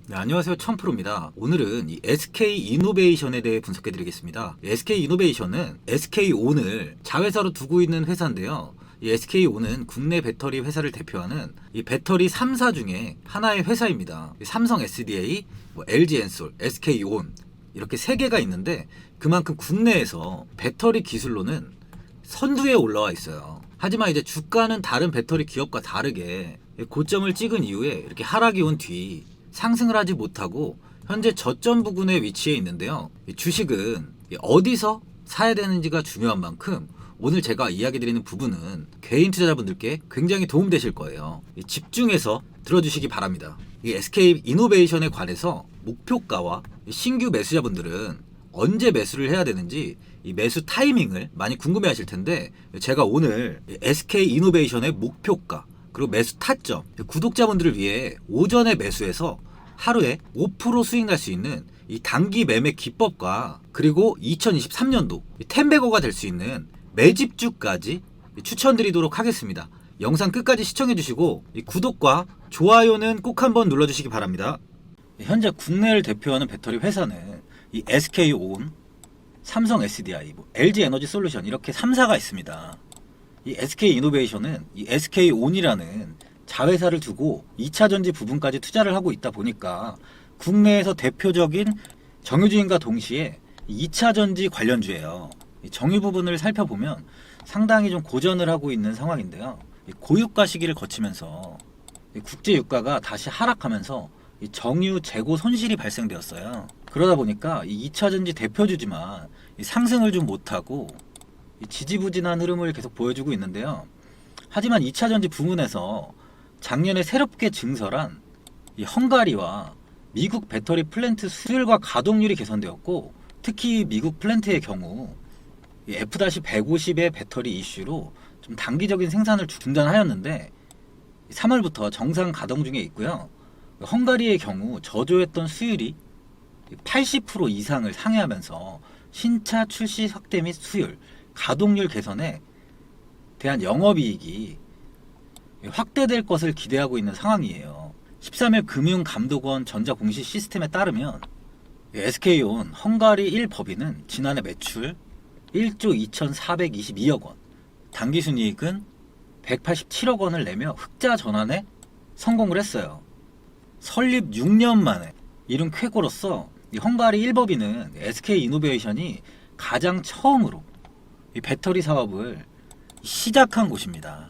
네, 안녕하세요. 천프로입니다. 오늘은 이 SK이노베이션에 대해 분석해 드리겠습니다. SK이노베이션은 SK온을 자회사로 두고 있는 회사인데요. 이 SK온은 국내 배터리 회사를 대표하는 이 배터리 3사 중에 하나의 회사입니다. 삼성 SDA, LG엔솔, SK온 이렇게 세 개가 있는데 그만큼 국내에서 배터리 기술로는 선두에 올라와 있어요. 하지만 이제 주가는 다른 배터리 기업과 다르게 고점을 찍은 이후에 이렇게 하락이 온 뒤 상승을 하지 못하고 현재 저점 부근에 위치해 있는데요. 주식은 어디서 사야 되는지가 중요한 만큼 오늘 제가 이야기 드리는 부분은 개인 투자자분들께 굉장히 도움되실 거예요. 집중해서 들어주시기 바랍니다. 이 SK 이노베이션에 관해서 목표가와 신규 매수자분들은 언제 매수를 해야 되는지 이 매수 타이밍을 많이 궁금해 하실 텐데 제가 오늘 SK 이노베이션의 목표가 그리고 매수 타점 구독자분들을 위해 오전에 매수해서 하루에 5% 수익 날 수 있는 이 단기 매매 기법과 그리고 2023년도 10배거가 될 수 있는 매집주까지 추천드리도록 하겠습니다. 영상 끝까지 시청해 주시고 이 구독과 좋아요는 꼭 한번 눌러주시기 바랍니다. 현재 국내를 대표하는 배터리 회사는 이 SK온, 삼성 SDI, LG 에너지 솔루션 이렇게 3사가 있습니다. 이 SK이노베이션은 이 SK온이라는 자회사를 두고 2차전지 부분까지 투자를 하고 있다 보니까 국내에서 대표적인 정유주인과 동시에 2차전지 관련주예요. 정유 부분을 살펴보면 상당히 좀 고전을 하고 있는 상황인데요. 고유가 시기를 거치면서 국제 유가가 다시 하락하면서 정유 재고 손실이 발생되었어요. 그러다 보니까 이 2차전지 대표주지만 상승을 좀 못하고 지지부진한 흐름을 계속 보여주고 있는데요. 하지만 2차전지 부문에서 작년에 새롭게 증설한 이 헝가리와 미국 배터리 플랜트 수율과 가동률이 개선되었고 특히 미국 플랜트의 경우 F-150의 배터리 이슈로 좀 단기적인 생산을 중단하였는데 3월부터 정상 가동 중에 있고요. 헝가리의 경우 저조했던 수율이 80% 이상을 상회하면서 신차 출시 확대 및 수율, 가동률 개선에 대한 영업이익이 확대될 것을 기대하고 있는 상황이에요. 13일 금융감독원 전자공시 시스템에 따르면 SK온 헝가리 1법인은 지난해 매출 1조 2,422억 원, 당기순이익은 187억 원을 내며 흑자 전환에 성공을 했어요. 설립 6년 만에 이룬 쾌거로서 이 헝가리 1법인은 SK이노베이션이 가장 처음으로 이 배터리 사업을 시작한 곳입니다.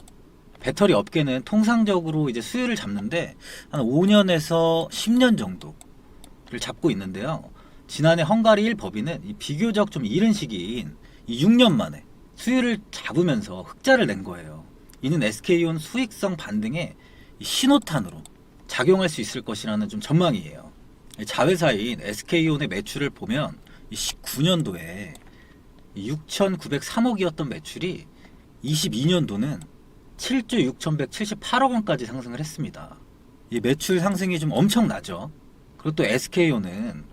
배터리 업계는 통상적으로 이제 수율을 잡는데 한 5년에서 10년 정도를 잡고 있는데요. 지난해 헝가리 1법인은 비교적 좀 이른 시기인 6년 만에 수율을 잡으면서 흑자를 낸 거예요. 이는 SK온 수익성 반등의 신호탄으로 작용할 수 있을 것이라는 좀 전망이에요. 자회사인 SK온의 매출을 보면 19년도에 6,903억이었던 매출이 22년도는 7조 6,178억 원까지 상승을 했습니다. 이 매출 상승이 좀 엄청나죠. 그리고 또 SK온은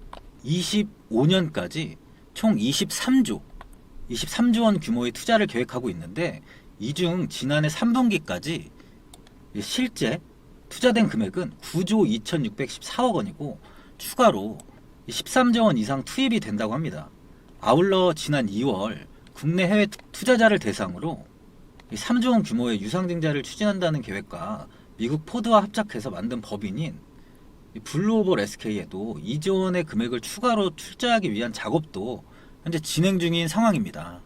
25년까지 총 23조 원 규모의 투자를 계획하고 있는데 이 중 지난해 3분기까지 실제 투자된 금액은 9조 2,614억 원이고 추가로 13조 원 이상 투입이 된다고 합니다. 아울러 지난 2월 국내 해외 투자자를 대상으로 3조 원 규모의 유상증자를 추진한다는 계획과 미국 포드와 합작해서 만든 법인인 블루오벌 SK에도 2조 원의 금액을 추가로 출자하기 위한 작업도 현재 진행 중인 상황입니다.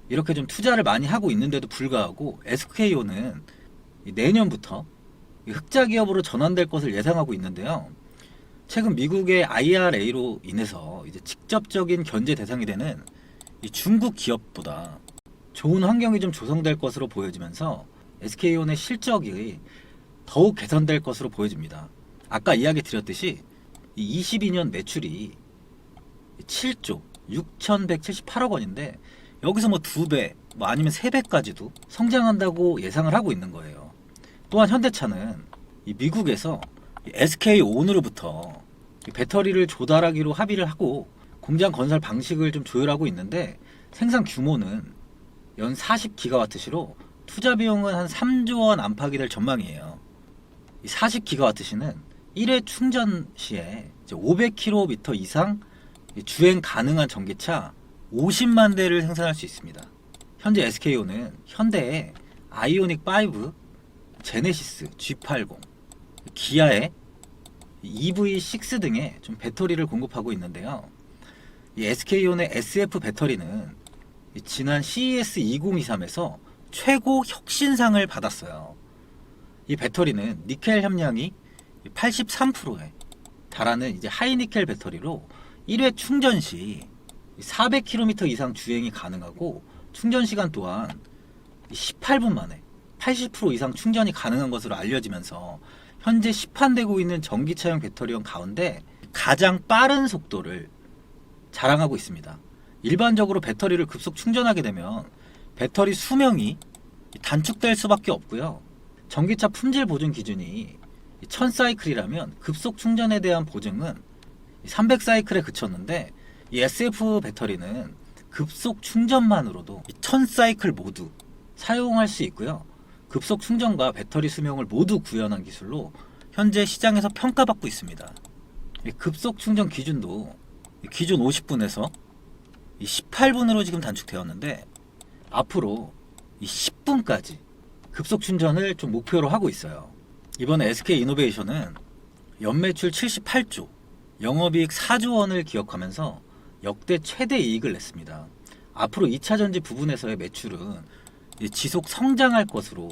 이렇게 좀 투자를 많이 하고 있는데도 불구하고 SK온은 내년부터 흑자 기업으로 전환될 것을 예상하고 있는데요. 최근 미국의 IRA로 인해서 이제 직접적인 견제 대상이 되는 이 중국 기업보다 좋은 환경이 좀 조성될 것으로 보여지면서 SK온의 실적이 더욱 개선될 것으로 보여집니다. 아까 이야기 드렸듯이 22년 매출이 7조 6,178억 원인데 여기서 뭐 2배, 아니면 3배까지도 성장한다고 예상을 하고 있는 거예요. 또한 현대차는 이 미국에서 SK온으로부터 배터리를 조달하기로 합의를 하고 공장 건설 방식을 좀 조율하고 있는데 생산 규모는 연 40기가와트시로 투자 비용은 한 3조 원 안팎이 될 전망이에요. 이 40기가와트시는 1회 충전 시에 500km 이상 주행 가능한 전기차 50만 대를 생산할 수 있습니다. 현재 SK온은 현대의 아이오닉 5, 제네시스, G80, 기아의 EV6 등의 좀 배터리를 공급하고 있는데요. 이 SK온의 SF 배터리는 지난 CES 2023에서 최고 혁신상을 받았어요. 이 배터리는 니켈 함량이 83%에 달하는 이제 하이니켈 배터리로 1회 충전 시 400km 이상 주행이 가능하고 충전 시간 또한 18분 만에 80% 이상 충전이 가능한 것으로 알려지면서 현재 시판되고 있는 전기차용 배터리형 가운데 가장 빠른 속도를 자랑하고 있습니다. 일반적으로 배터리를 급속 충전하게 되면 배터리 수명이 단축될 수밖에 없고요. 전기차 품질 보증 기준이 1000사이클이라면 급속 충전에 대한 보증은 300사이클에 그쳤는데 이 SF 배터리는 급속 충전만으로도 1000사이클 모두 사용할 수 있고요. 급속 충전과 배터리 수명을 모두 구현한 기술로 현재 시장에서 평가받고 있습니다. 급속 충전 기준도 기존 50분에서 18분으로 지금 단축되었는데 앞으로 10분까지 급속 충전을 좀 목표로 하고 있어요. 이번에 SK이노베이션은 연매출 78조, 영업이익 4조 원을 기록하면서 역대 최대 이익을 냈습니다. 앞으로 2차전지 부분에서의 매출은 지속 성장할 것으로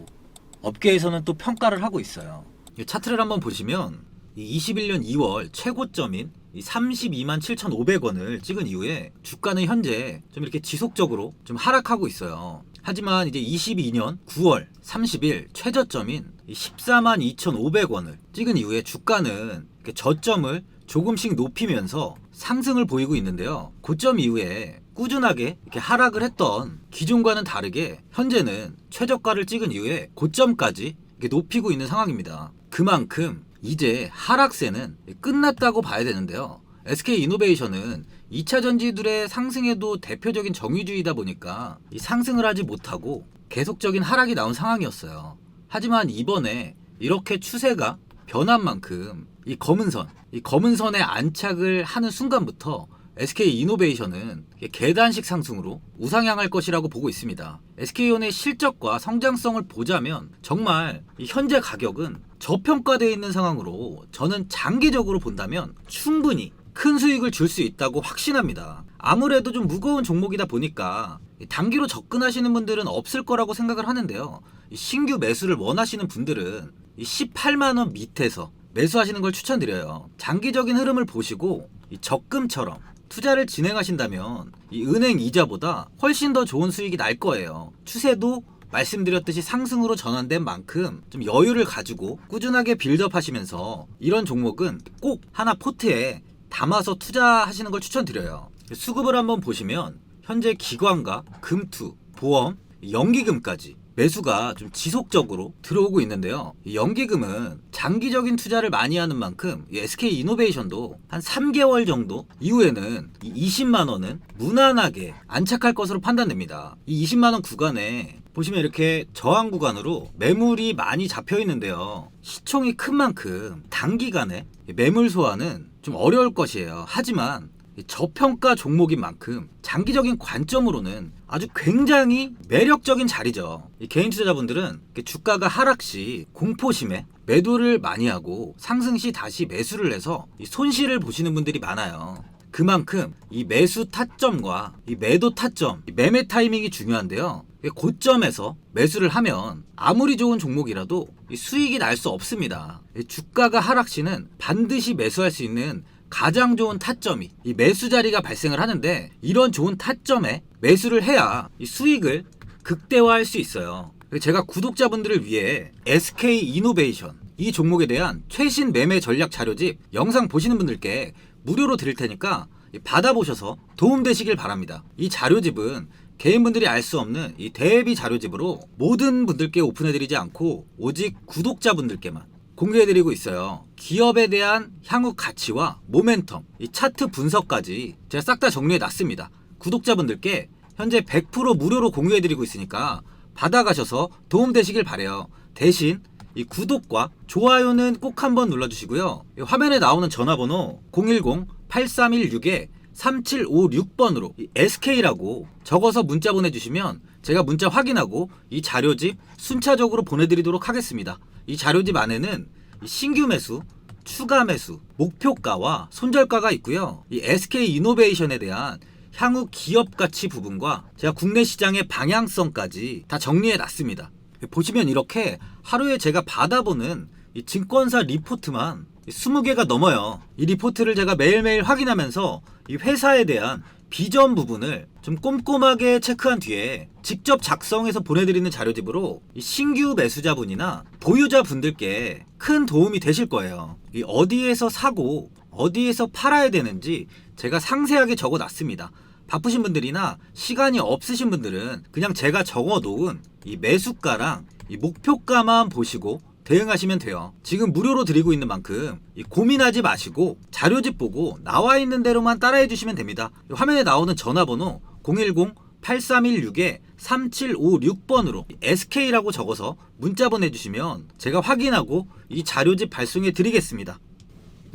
업계에서는 또 평가를 하고 있어요. 이 차트를 한번 보시면 21년 2월 최고점인 32만 7,500원을 찍은 이후에 주가는 현재 좀 이렇게 지속적으로 좀 하락하고 있어요. 하지만 이제 22년 9월 30일 최저점인 14만 2,500원을 찍은 이후에 주가는 저점을 조금씩 높이면서 상승을 보이고 있는데요. 고점 이후에 꾸준하게 이렇게 하락을 했던 기존과는 다르게 현재는 최저가를 찍은 이후에 고점까지 이렇게 높이고 있는 상황입니다. 그만큼 이제 하락세는 끝났다고 봐야 되는데요. SK이노베이션은 2차 전지들의 상승에도 대표적인 정유주의다 보니까 이 상승을 하지 못하고 계속적인 하락이 나온 상황이었어요. 하지만 이번에 이렇게 추세가 변한 만큼 이 검은 선에 안착을 하는 순간부터 SK이노베이션은 계단식 상승으로 우상향할 것이라고 보고 있습니다. SK온의 실적과 성장성을 보자면 정말 현재 가격은 저평가되어 있는 상황으로 저는 장기적으로 본다면 충분히 큰 수익을 줄 수 있다고 확신합니다. 아무래도 좀 무거운 종목이다 보니까 단기로 접근하시는 분들은 없을 거라고 생각을 하는데요. 신규 매수를 원하시는 분들은 18만원 밑에서 매수하시는 걸 추천드려요. 장기적인 흐름을 보시고 적금처럼 투자를 진행하신다면 이 은행 이자보다 훨씬 더 좋은 수익이 날 거예요. 추세도 말씀드렸듯이 상승으로 전환된 만큼 좀 여유를 가지고 꾸준하게 빌드업 하시면서 이런 종목은 꼭 하나 포트에 담아서 투자하시는 걸 추천드려요. 수급을 한번 보시면 현재 기관과 금투, 보험, 연기금까지 매수가 좀 지속적으로 들어오고 있는데요. 연기금은 장기적인 투자를 많이 하는 만큼 SK이노베이션도 한 3개월 정도 이후에는 20만원은 무난하게 안착할 것으로 판단됩니다. 이 20만원 구간에 보시면 이렇게 저항 구간으로 매물이 많이 잡혀 있는데요. 시총이 큰 만큼 단기간에 매물 소화는 좀 어려울 것이에요. 하지만 저평가 종목인 만큼 장기적인 관점으로는 아주 굉장히 매력적인 자리죠. 개인 투자자분들은 주가가 하락 시 공포심에 매도를 많이 하고 상승 시 다시 매수를 해서 손실을 보시는 분들이 많아요. 그만큼 이 매수 타점과 이 매도 타점, 이 매매 타이밍이 중요한데요. 고점에서 매수를 하면 아무리 좋은 종목이라도 수익이 날 수 없습니다. 주가가 하락 시는 반드시 매수할 수 있는 가장 좋은 타점이 이 매수 자리가 발생을 하는데 이런 좋은 타점에 매수를 해야 이 수익을 극대화할 수 있어요. 제가 구독자분들을 위해 SK이노베이션 이 종목에 대한 최신 매매 전략 자료집 영상 보시는 분들께 무료로 드릴 테니까 받아보셔서 도움되시길 바랍니다. 이 자료집은 개인분들이 알 수 없는 이 대비 자료집으로 모든 분들께 오픈해드리지 않고 오직 구독자분들께만 공개해드리고 있어요. 기업에 대한 향후 가치와 모멘텀, 이 차트 분석까지 제가 싹 다 정리해놨습니다. 구독자분들께 현재 100% 무료로 공유해드리고 있으니까 받아가셔서 도움되시길 바래요. 대신 이 구독과 좋아요는 꼭 한번 눌러주시고요. 화면에 나오는 전화번호 010-8316-3756번으로 SK라고 적어서 문자 보내주시면 제가 문자 확인하고 이 자료집 순차적으로 보내드리도록 하겠습니다. 이 자료집 안에는 신규 매수, 추가 매수, 목표가와 손절가가 있고요. 이 SK이노베이션에 대한 향후 기업 가치 부분과 제가 국내 시장의 방향성까지 다 정리해 놨습니다. 보시면 이렇게 하루에 제가 받아보는 이 증권사 리포트만 20개가 넘어요. 이 리포트를 제가 매일매일 확인하면서 이 회사에 대한 비전 부분을 좀 꼼꼼하게 체크한 뒤에 직접 작성해서 보내드리는 자료집으로 이 신규 매수자분이나 보유자분들께 큰 도움이 되실 거예요. 이 어디에서 사고 어디에서 팔아야 되는지 제가 상세하게 적어 놨습니다. 바쁘신 분들이나 시간이 없으신 분들은 그냥 제가 적어 놓은 이 매수가랑 이 목표가만 보시고 대응하시면 돼요. 지금 무료로 드리고 있는 만큼 고민하지 마시고 자료집 보고 나와 있는 대로만 따라해 주시면 됩니다. 화면에 나오는 전화번호 010-8316-3756번으로 SK라고 적어서 문자 보내주시면 제가 확인하고 이 자료집 발송해 드리겠습니다.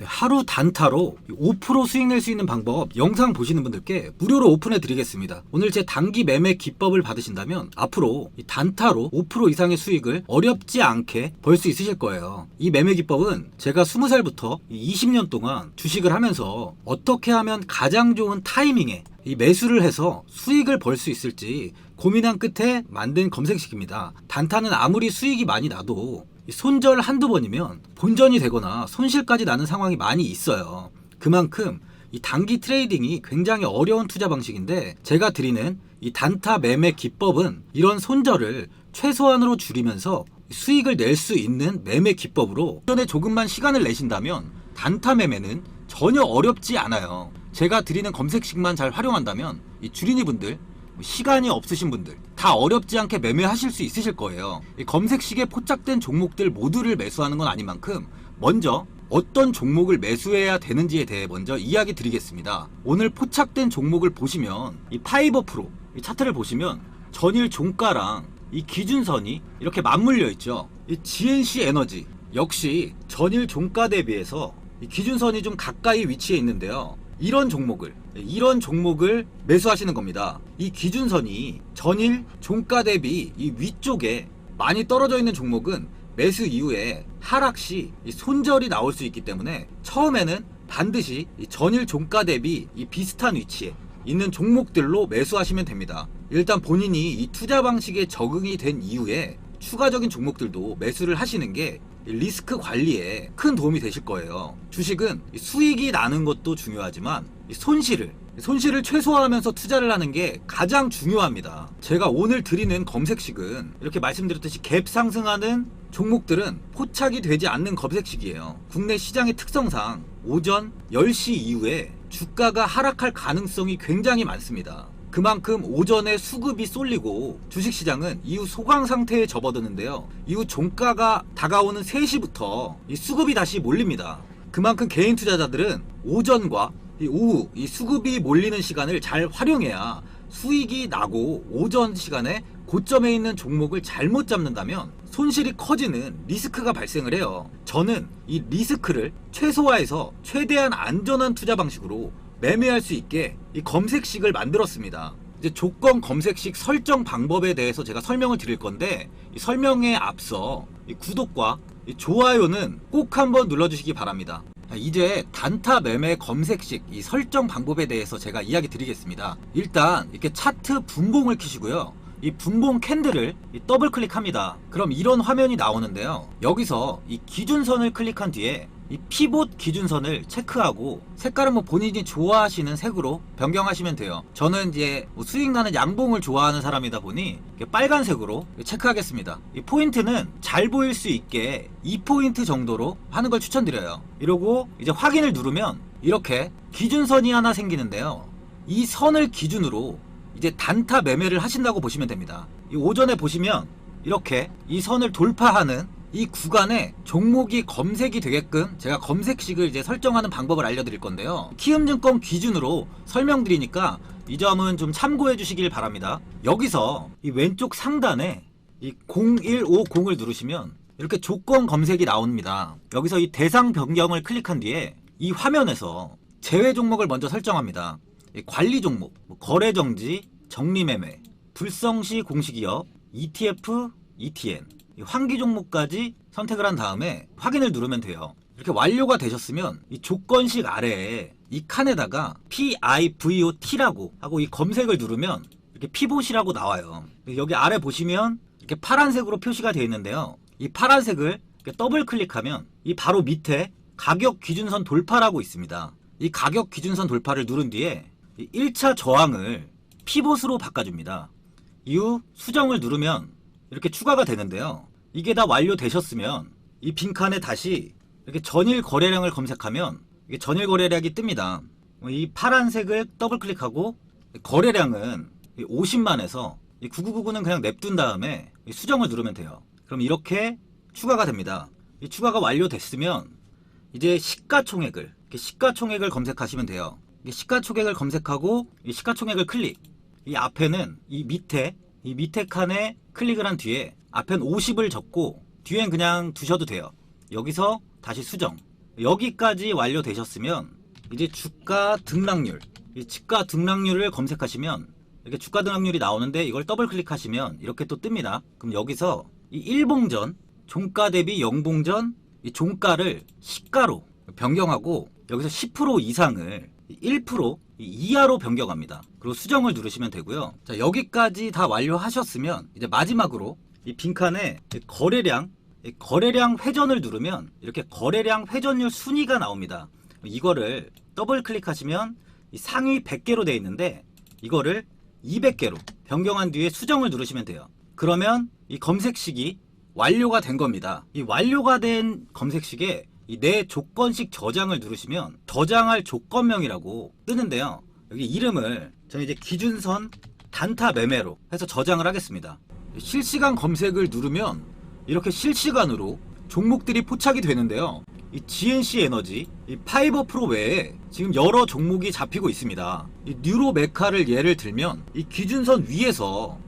하루 단타로 5% 수익 낼 수 있는 방법 영상 보시는 분들께 무료로 오픈해 드리겠습니다. 오늘 제 단기 매매 기법을 받으신다면 앞으로 이 단타로 5% 이상의 수익을 어렵지 않게 벌 수 있으실 거예요. 이 매매 기법은 제가 20살부터 20년 동안 주식을 하면서 어떻게 하면 가장 좋은 타이밍에 이 매수를 해서 수익을 벌 수 있을지 고민한 끝에 만든 검색식입니다. 단타는 아무리 수익이 많이 나도 손절 한두 번이면 본전이 되거나 손실까지 나는 상황이 많이 있어요. 그만큼 이 단기 트레이딩이 굉장히 어려운 투자 방식인데 제가 드리는 이 단타 매매 기법은 이런 손절을 최소한으로 줄이면서 수익을 낼 수 있는 매매 기법으로 전에 조금만 시간을 내신다면 단타 매매는 전혀 어렵지 않아요. 제가 드리는 검색식만 잘 활용한다면 이 주린이 분들, 시간이 없으신 분들 다 어렵지 않게 매매하실 수 있으실 거예요. 이 검색식에 포착된 종목들 모두를 매수하는 건 아닌 만큼 먼저 어떤 종목을 매수해야 되는지에 대해 먼저 이야기 드리겠습니다. 오늘 포착된 종목을 보시면 이 파이버 프로 이 차트를 보시면 전일 종가랑 이 기준선이 이렇게 맞물려 있죠. 이 GNC 에너지 역시 전일 종가 대비해서 이 기준선이 좀 가까이 위치해 있는데요. 이런 종목을 매수하시는 겁니다. 이 기준선이 전일 종가 대비 이 위쪽에 많이 떨어져 있는 종목은 매수 이후에 하락 시 이 손절이 나올 수 있기 때문에 처음에는 반드시 이 전일 종가 대비 이 비슷한 위치에 있는 종목들로 매수하시면 됩니다. 일단 본인이 이 투자 방식에 적응이 된 이후에 추가적인 종목들도 매수를 하시는 게 리스크 관리에 큰 도움이 되실 거예요. 주식은 수익이 나는 것도 중요하지만 손실을 최소화하면서 투자를 하는 게 가장 중요합니다. 제가 오늘 드리는 검색식은 이렇게 말씀드렸듯이 갭 상승하는 종목들은 포착이 되지 않는 검색식이에요. 국내 시장의 특성상 오전 10시 이후에 주가가 하락할 가능성이 굉장히 많습니다. 그만큼 오전에 수급이 쏠리고 주식시장은 이후 소강 상태에 접어드는데요. 이후 종가가 다가오는 3시부터 이 수급이 다시 몰립니다. 그만큼 개인 투자자들은 오전과 이 오후 이 수급이 몰리는 시간을 잘 활용해야 수익이 나고 오전 시간에 고점에 있는 종목을 잘못 잡는다면 손실이 커지는 리스크가 발생을 해요. 저는 이 리스크를 최소화해서 최대한 안전한 투자 방식으로 매매할 수 있게 이 검색식을 만들었습니다. 이제 조건 검색식 설정 방법에 대해서 제가 설명을 드릴 건데 이 설명에 앞서 이 구독과 이 좋아요는 꼭 한번 눌러주시기 바랍니다. 이제 단타 매매 검색식 이 설정 방법에 대해서 제가 이야기 드리겠습니다. 일단 이렇게 차트 분봉을 켜시고요. 이 분봉 캔들을 더블 클릭합니다. 그럼 이런 화면이 나오는데요. 여기서 이 기준선을 클릭한 뒤에 이 피봇 기준선을 체크하고 색깔은 뭐 본인이 좋아하시는 색으로 변경하시면 돼요. 저는 이제 뭐 수익 나는 양봉을 좋아하는 사람이다 보니 빨간색으로 체크하겠습니다. 이 포인트는 잘 보일 수 있게 2포인트 정도로 하는 걸 추천드려요. 이러고 이제 확인을 누르면 이렇게 기준선이 하나 생기는데요. 이 선을 기준으로 이제 단타 매매를 하신다고 보시면 됩니다. 이 오전에 보시면 이렇게 이 선을 돌파하는 이 구간에 종목이 검색이 되게끔 제가 검색식을 이제 설정하는 방법을 알려드릴 건데요. 키움증권 기준으로 설명드리니까 이 점은 좀 참고해 주시길 바랍니다. 여기서 이 왼쪽 상단에 이 0150을 누르시면 이렇게 조건 검색이 나옵니다. 여기서 이 대상 변경을 클릭한 뒤에 이 화면에서 제외 종목을 먼저 설정합니다. 관리 종목, 거래 정지, 정리 매매, 불성시 공시기업, ETF, ETN, 환기 종목까지 선택을 한 다음에 확인을 누르면 돼요. 이렇게 완료가 되셨으면 이 조건식 아래에 이 칸에다가 PIVOT라고 하고 이 검색을 누르면 이렇게 피봇이라고 나와요. 여기 아래 보시면 이렇게 파란색으로 표시가 되어 있는데요. 이 파란색을 이렇게 더블 클릭하면 이 바로 밑에 가격 기준선 돌파라고 있습니다. 이 가격 기준선 돌파를 누른 뒤에 이 1차 저항을 피봇으로 바꿔줍니다. 이후 수정을 누르면 이렇게 추가가 되는데요. 이게 다 완료되셨으면 이 빈칸에 다시 이렇게 전일 거래량을 검색하면 이게 전일 거래량이 뜹니다. 이 파란색을 더블 클릭하고 거래량은 50만에서 9999는 그냥 냅둔 다음에 수정을 누르면 돼요. 그럼 이렇게 추가가 됩니다. 이 추가가 완료됐으면 이제 시가총액을 검색하시면 돼요. 시가총액을 검색하고 이 시가총액을 클릭. 이 앞에는 이 밑에 칸에 클릭을 한 뒤에 앞엔 50을 적고 뒤엔 그냥 두셔도 돼요. 여기서 다시 수정. 여기까지 완료되셨으면 이제 주가 등락률. 이 주가 등락률을 검색하시면 이렇게 주가 등락률이 나오는데 이걸 더블 클릭하시면 이렇게 또 뜹니다. 그럼 여기서 이 일봉전, 종가 대비 영봉전 이 종가를 시가로 변경하고 여기서 10% 이상을 1% 이하로 변경합니다. 그리고 수정을 누르시면 되고요. 자, 여기까지 다 완료하셨으면 이제 마지막으로 이 빈칸에 거래량 회전을 누르면 이렇게 거래량 회전율 순위가 나옵니다. 이거를 더블 클릭하시면 이 상위 100개로 되어 있는데 이거를 200개로 변경한 뒤에 수정을 누르시면 돼요. 그러면 이 검색식이 완료가 된 겁니다. 이 완료가 된 검색식에 이 내 조건식 저장을 누르시면 저장할 조건명이라고 뜨는데요. 여기 이름을 저는 이제 기준선 단타 매매로 해서 저장을 하겠습니다. 실시간 검색을 누르면 이렇게 실시간으로 종목들이 포착이 되는데요. 이 GNC 에너지, 이 파이버 프로 외에 지금 여러 종목이 잡히고 있습니다. 이 뉴로메카를 예를 들면 이 기준선 위에서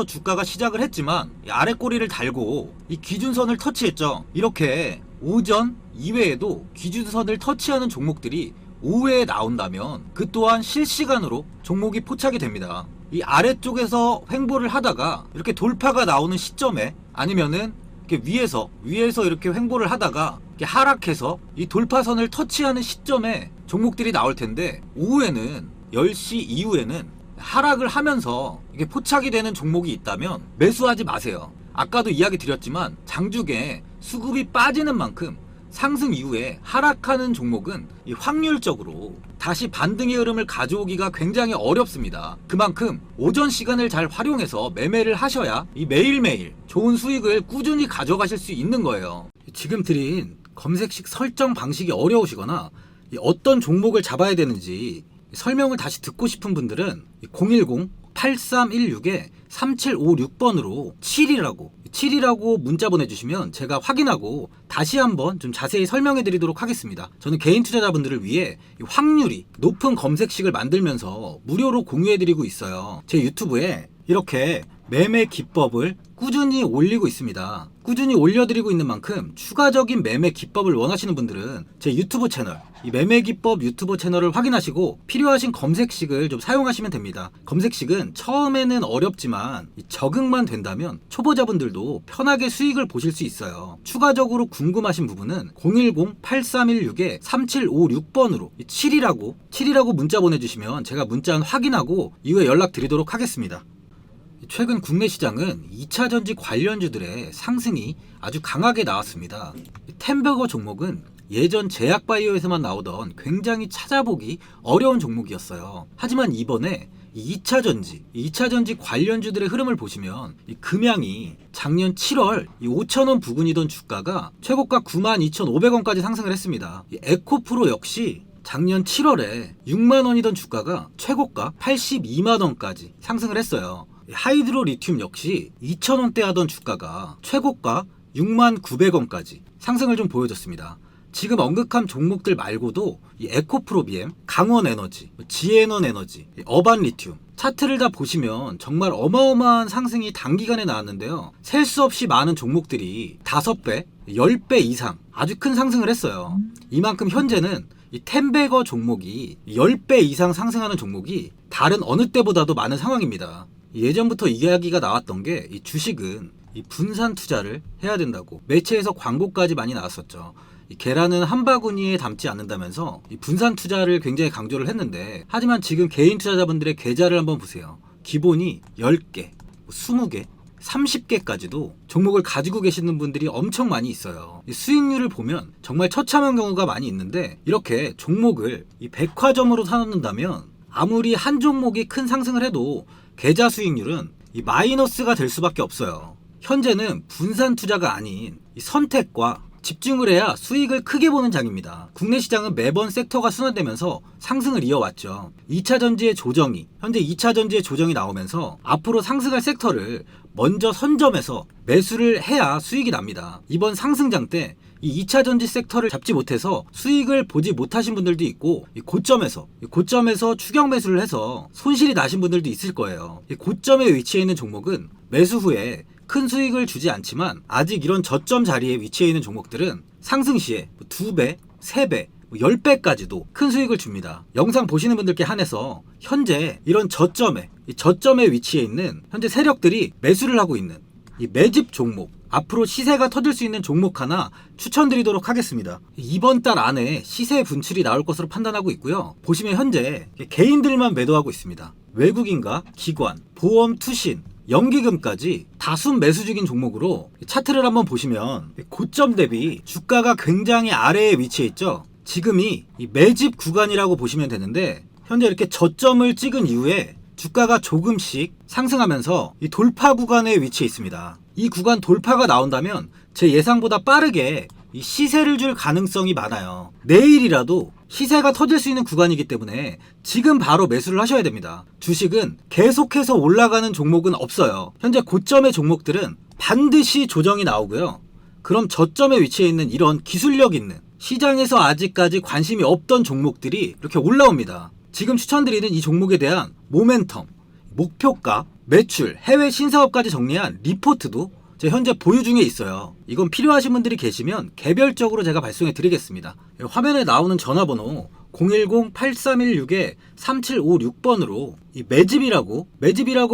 주가가 시작을 했지만 이 아래 꼬리를 달고 이 기준선을 터치했죠. 이렇게 오전 이외에도 기준선을 터치하는 종목들이 오후에 나온다면 그 또한 실시간으로 종목이 포착이 됩니다. 이 아래쪽에서 횡보를 하다가 이렇게 돌파가 나오는 시점에 아니면은 이렇게 위에서 이렇게 횡보를 하다가 이렇게 하락해서 이 돌파선을 터치하는 시점에 종목들이 나올 텐데 오후에는 10시 이후에는 하락을 하면서 이게 포착이 되는 종목이 있다면 매수하지 마세요. 아까도 이야기 드렸지만 장중에 수급이 빠지는 만큼 상승 이후에 하락하는 종목은 이 확률적으로 다시 반등의 흐름을 가져오기가 굉장히 어렵습니다. 그만큼 오전 시간을 잘 활용해서 매매를 하셔야 이 매일매일 좋은 수익을 꾸준히 가져가실 수 있는 거예요. 지금 드린 검색식 설정 방식이 어려우시거나 어떤 종목을 잡아야 되는지 설명을 다시 듣고 싶은 분들은 010-8316-3756번으로 7이라고 문자 보내주시면 제가 확인하고 다시 한번 좀 자세히 설명해 드리도록 하겠습니다. 저는 개인 투자자분들을 위해 확률이 높은 검색식을 만들면서 무료로 공유해 드리고 있어요. 제 유튜브에 이렇게 매매 기법을 꾸준히 올리고 있습니다. 꾸준히 올려드리고 있는 만큼 추가적인 매매 기법을 원하시는 분들은 제 유튜브 채널, 이 매매 기법 유튜브 채널을 확인하시고 필요하신 검색식을 좀 사용하시면 됩니다. 검색식은 처음에는 어렵지만 적응만 된다면 초보자분들도 편하게 수익을 보실 수 있어요. 추가적으로 궁금하신 부분은 010-8316-3756번으로 7이라고 문자 보내주시면 제가 문자 확인하고 이후에 연락드리도록 하겠습니다. 최근 국내 시장은 2차전지 관련주들의 상승이 아주 강하게 나왔습니다. 템버거 종목은 예전 제약바이오에서만 나오던 굉장히 찾아보기 어려운 종목이었어요. 하지만 이번에 2차전지 관련주들의 흐름을 보시면 이 금양이 작년 7월 5,000원 부근이던 주가가 최고가 92,500원까지 상승을 했습니다. 이 에코프로 역시 작년 7월에 6만원이던 주가가 최고가 82만원까지 상승을 했어요. 하이드로 리튬 역시 2,000원대 하던 주가가 최고가 69,900원까지 상승을 좀 보여줬습니다. 지금 언급한 종목들 말고도 이 에코프로비엠, 강원에너지, 지에너에너지, 어반리튬 차트를 다 보시면 정말 어마어마한 상승이 단기간에 나왔는데요. 셀 수 없이 많은 종목들이 5배, 10배 이상 아주 큰 상승을 했어요. 이만큼 현재는 이 텐베거 종목이 10배 이상 상승하는 종목이 다른 어느 때보다도 많은 상황입니다. 예전부터 이야기가 나왔던 게 이 주식은 이 분산 투자를 해야 된다고 매체에서 광고까지 많이 나왔었죠. 이 계란은 한 바구니에 담지 않는다면서 이 분산 투자를 굉장히 강조를 했는데, 하지만 지금 개인 투자자분들의 계좌를 한번 보세요. 기본이 10개, 20개, 30개까지도 종목을 가지고 계시는 분들이 엄청 많이 있어요. 이 수익률을 보면 정말 처참한 경우가 많이 있는데, 이렇게 종목을 이 백화점으로 사놓는다면 아무리 한 종목이 큰 상승을 해도 계좌 수익률은 이 마이너스가 될 수밖에 없어요. 현재는 분산 투자가 아닌 이 선택과 집중을 해야 수익을 크게 보는 장입니다. 국내 시장은 매번 섹터가 순환되면서 상승을 이어왔죠. 2차 전지의 조정이, 현재 2차 전지의 조정이 나오면서 앞으로 상승할 섹터를 먼저 선점해서 매수를 해야 수익이 납니다. 이번 상승장 때 이 2차 전지 섹터를 잡지 못해서 수익을 보지 못하신 분들도 있고, 이 고점에서 추격 매수를 해서 손실이 나신 분들도 있을 거예요. 이 고점에 위치해 있는 종목은 매수 후에 큰 수익을 주지 않지만, 아직 이런 저점 자리에 위치해 있는 종목들은 상승 시에 2배, 3배, 10배까지도 큰 수익을 줍니다. 영상 보시는 분들께 한해서 현재 이런 저점에 위치해 있는 현재 세력들이 매수를 하고 있는 이 매집 종목, 앞으로 시세가 터질 수 있는 종목 하나 추천드리도록 하겠습니다. 이번 달 안에 시세 분출이 나올 것으로 판단하고 있고요. 보시면 현재 개인들만 매도하고 있습니다. 외국인과 기관, 보험, 투신, 연기금까지 다수 매수 중인 종목으로 차트를 한번 보시면 고점 대비 주가가 굉장히 아래에 위치해 있죠. 지금이 이 매집 구간이라고 보시면 되는데, 현재 이렇게 저점을 찍은 이후에 주가가 조금씩 상승하면서 이 돌파 구간에 위치해 있습니다. 이 구간 돌파가 나온다면 제 예상보다 빠르게 이 시세를 줄 가능성이 많아요. 내일이라도 시세가 터질 수 있는 구간이기 때문에 지금 바로 매수를 하셔야 됩니다. 주식은 계속해서 올라가는 종목은 없어요. 현재 고점의 종목들은 반드시 조정이 나오고요. 그럼 저점에 위치해 있는 이런 기술력 있는, 시장에서 아직까지 관심이 없던 종목들이 이렇게 올라옵니다. 지금 추천드리는 이 종목에 대한 모멘텀, 목표가, 매출, 해외 신사업까지 정리한 리포트도 제 현재 보유 중에 있어요. 이건 필요하신 분들이 계시면 개별적으로 제가 발송해 드리겠습니다. 화면에 나오는 전화번호 010-8316-3756번으로 이 매집이라고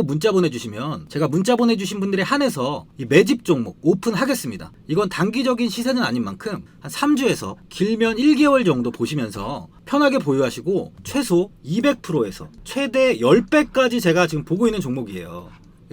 문자 보내주시면 제가 문자 보내주신 분들에 한해서 이 매집 종목 오픈하겠습니다. 이건 단기적인 시세는 아닌 만큼 한 3주에서 길면 1개월 정도 보시면서 편하게 보유하시고 최소 200%에서 최대 10배까지 제가 지금 보고 있는 종목이에요.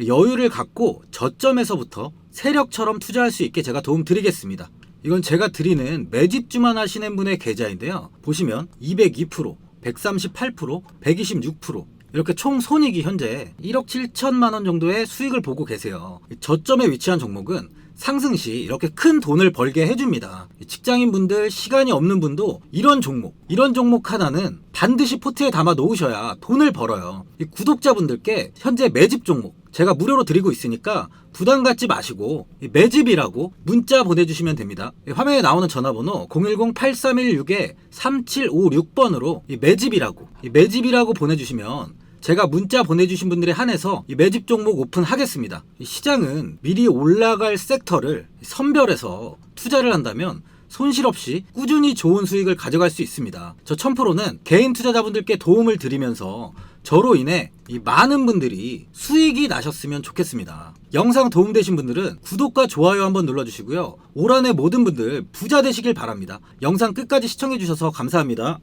여유를 갖고 저점에서부터 세력처럼 투자할 수 있게 제가 도움 드리겠습니다. 이건 제가 드리는 매집주만 하시는 분의 계좌인데요. 보시면 202%, 138%, 126% 이렇게 총 손익이 현재 1억 7천만 원 정도의 수익을 보고 계세요. 저점에 위치한 종목은 상승 시 이렇게 큰 돈을 벌게 해줍니다. 직장인분들, 시간이 없는 분도 이런 종목 하나는 반드시 포트에 담아 놓으셔야 돈을 벌어요. 이 구독자분들께 현재 매집 종목 제가 무료로 드리고 있으니까 부담 갖지 마시고 매집이라고 문자 보내주시면 됩니다. 화면에 나오는 전화번호 010-8316-3756번으로 매집이라고 보내주시면 제가 문자 보내주신 분들에 한해서 이 매집 종목 오픈하겠습니다. 시장은 미리 올라갈 섹터를 선별해서 투자를 한다면 손실 없이 꾸준히 좋은 수익을 가져갈 수 있습니다. 저 1000%는 개인 투자자분들께 도움을 드리면서 저로 인해 이 많은 분들이 수익이 나셨으면 좋겠습니다. 영상 도움되신 분들은 구독과 좋아요 한번 눌러주시고요. 올 한해 모든 분들 부자 되시길 바랍니다. 영상 끝까지 시청해주셔서 감사합니다.